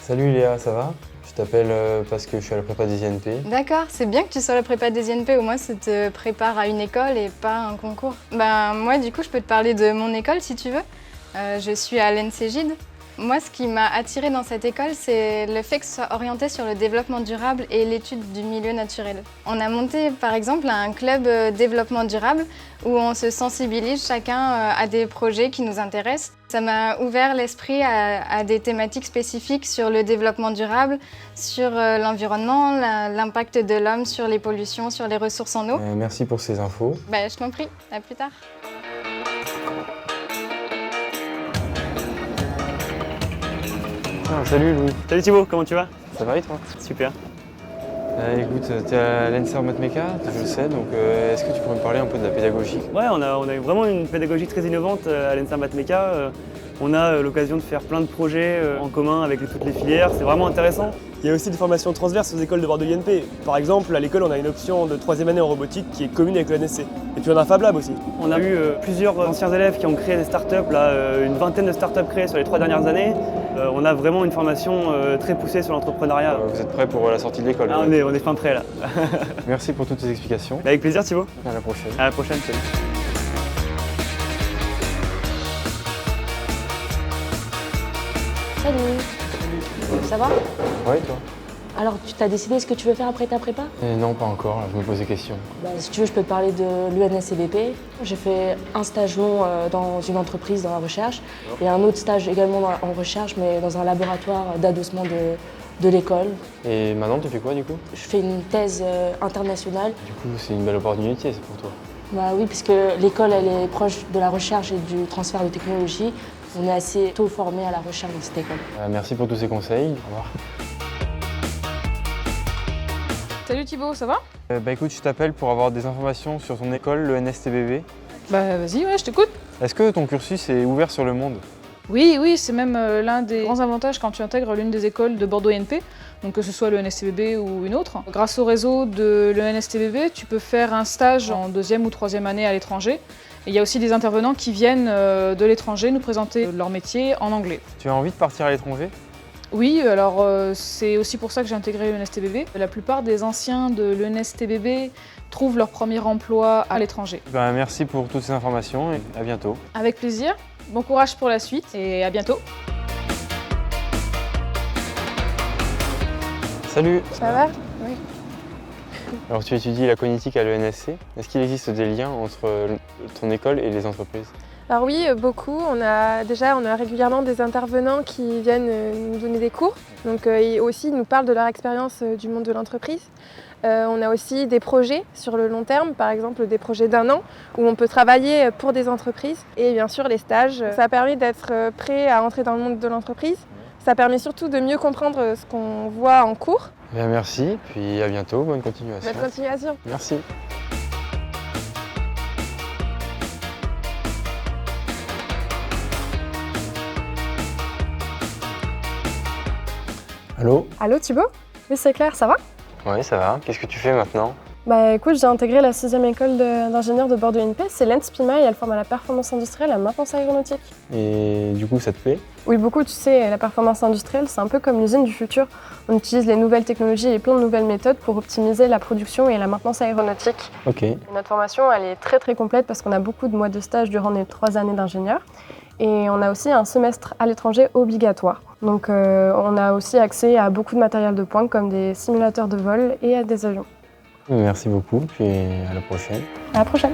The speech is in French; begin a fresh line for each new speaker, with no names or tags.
Salut Léa, ça va? Je t'appelle parce que je suis à la prépa des INP.
D'accord, c'est bien que tu sois à la prépa des INP, au moins ça te prépare à une école et pas à un concours. Moi du coup je peux te parler de mon école si tu veux. Je suis à l'ENSEGID. Moi ce qui m'a attirée dans cette école c'est le fait que ce soit orienté sur le développement durable et l'étude du milieu naturel. On a monté par exemple un club développement durable où on se sensibilise chacun à des projets qui nous intéressent. Ça m'a ouvert l'esprit à des thématiques spécifiques sur le développement durable, sur l'environnement, l'impact de l'homme sur les pollutions, sur les ressources en eau.
Merci pour ces infos.
Je t'en prie, à plus tard.
Salut Louis.
Salut Thibaut, comment tu vas?
Ça va et toi?
Super.
Écoute, tu es à l'ENSER Mathmeca, je le sais, donc est-ce que tu pourrais me parler un peu de la pédagogie?
Ouais, on a eu vraiment une pédagogie très innovante à l'ENSER Mathmeca. On a l'occasion de faire plein de projets en commun avec toutes les filières, c'est vraiment intéressant.
Il y a aussi des formations transverses aux écoles de Bordeaux INP. Par exemple, à l'école, on a une option de 3e année en robotique qui est commune avec le NSC. Et puis on a un Fab Lab aussi.
On a eu plusieurs anciens élèves qui ont créé des startups, une vingtaine de startups créées sur les 3 dernières années. On a vraiment une formation très poussée sur l'entrepreneuriat.
Vous êtes prêts pour la sortie de l'école?
On est fin prêt là.
Merci pour toutes tes explications.
Avec plaisir Thibaut.
À la prochaine.
À la prochaine, salut.
Salut. Ça va?
Ouais, toi?
Alors, tu t'as décidé ce que tu veux faire après ta prépa?
Non, pas encore, là, je me pose des questions.
Si tu veux, je peux te parler de l'UNSCBP. J'ai fait un stage long dans une entreprise dans la recherche et un autre stage également en recherche, mais dans un laboratoire d'adossement de l'école.
Et maintenant, tu fais quoi du coup?
Je fais une thèse internationale.
Du coup, c'est une belle opportunité, c'est pour toi.
Oui, puisque l'école, elle est proche de la recherche et du transfert de technologie. On est assez tôt formé à la recherche dans cette école.
Merci pour tous ces conseils. Au revoir.
Salut Thibaut, ça va?
Écoute, je t'appelle pour avoir des informations sur ton école, le NSTBB.
Vas-y, ouais, je t'écoute.
Est-ce que ton cursus est ouvert sur le monde?
Oui, c'est même l'un des grands avantages quand tu intègres l'une des écoles de Bordeaux INP, donc que ce soit le NSTBB ou une autre. Grâce au réseau de l'ENSTBB, tu peux faire un stage en 2e ou 3e année à l'étranger. Et il y a aussi des intervenants qui viennent de l'étranger nous présenter leur métier en anglais.
Tu as envie de partir à l'étranger?
Oui, alors c'est aussi pour ça que j'ai intégré l'ENSTBB. La plupart des anciens de l'ENSTBB trouvent leur premier emploi à l'étranger.
Merci pour toutes ces informations et à bientôt.
Avec plaisir, bon courage pour la suite et à bientôt.
Salut.
Ça va? Oui.
Alors tu étudies la cognitique à l'ENSC. Est-ce qu'il existe des liens entre ton école et les entreprises?
Alors oui, beaucoup. On a régulièrement des intervenants qui viennent nous donner des cours. Donc et aussi, ils nous parlent de leur expérience du monde de l'entreprise. On a aussi des projets sur le long terme, par exemple des projets d'1 an où on peut travailler pour des entreprises. Et bien sûr, les stages, ça permet d'être prêt à entrer dans le monde de l'entreprise. Ça permet surtout de mieux comprendre ce qu'on voit en cours.
Merci, puis à bientôt, bonne continuation.
Bonne continuation.
Merci. Allô?
Allô Thibaut? Oui, c'est Claire, ça va?
Oui, ça va. Qu'est-ce que tu fais maintenant?
Écoute, j'ai intégré la 6e école d'ingénieurs de Bordeaux INP, c'est l'ENSPIMA et elle forme à la performance industrielle et à la maintenance aéronautique.
Et du coup, ça te plaît?
Oui, beaucoup, tu sais, la performance industrielle, c'est un peu comme l'usine du futur. On utilise les nouvelles technologies et plein de nouvelles méthodes pour optimiser la production et la maintenance aéronautique.
Ok.
Et notre formation, elle est très complète parce qu'on a beaucoup de mois de stage durant les 3 années d'ingénieur. Et on a aussi un semestre à l'étranger obligatoire. Donc on a aussi accès à beaucoup de matériel de pointe comme des simulateurs de vol et à des avions.
Merci beaucoup, puis à la prochaine.
À la prochaine.